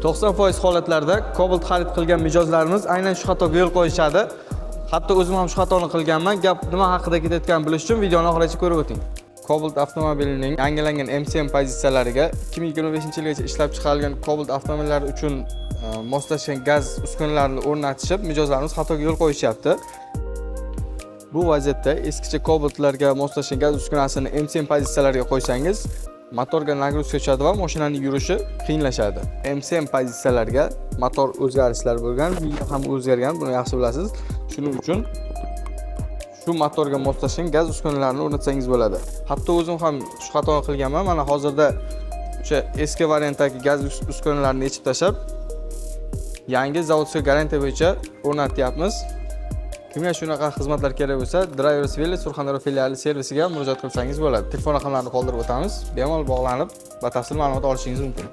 90% holatlarda Cobalt xarid qilgan mijozlarimiz aynan shu xatoga yo'l qo'yishadi. Hatto o'zim ham shu xatoni qilganman. Gap nima haqida ketayotganini bilish uchun videoni oxirigacha ko'rib o'ting. Cobalt avtomobilining yangilangan MCM pozitsiyalariga 2025-yilgacha ishlab chiqarilgan Cobalt avtomobillari uchun moslashgan gaz uskunalarini o'rnatishib, mijozlarimiz xatoga yo'l qo'yishyapti. Bu vaziyatda eskicha Cobaltlarga moslashgan gaz uskunasini MCM pozitsiyalariga qo'ysangiz, motorga nagruzka tushadi va mashinaning yurishi qiyinlashadi. MCM pozitsiyalarga motor o'zgarishlar bo'lgan, ham o'zgargan, buni yaxshi bilasiz. Shuning uchun shu motorga moslashgan gaz uskunalarini o'rnatsangiz bo'ladi. Hatto o'zim ham shu xatoni qilganman. Mana hozirda o'sha eski variantdagi gaz uskunalarini yechib tashlab, yangi zavodskiy garantiya bo'yicha o'rnatyapmiz. Kimga shunaqa xizmatlar kerak bo'lsa, Drivers Village Surxondaryo filiali servisiga murojaat qilsangiz bo'ladi. Telefon raqamlarini qoldirib o'tamiz. Bemalol bog'lanib, batafsil ma'lumot olishingiz mumkin.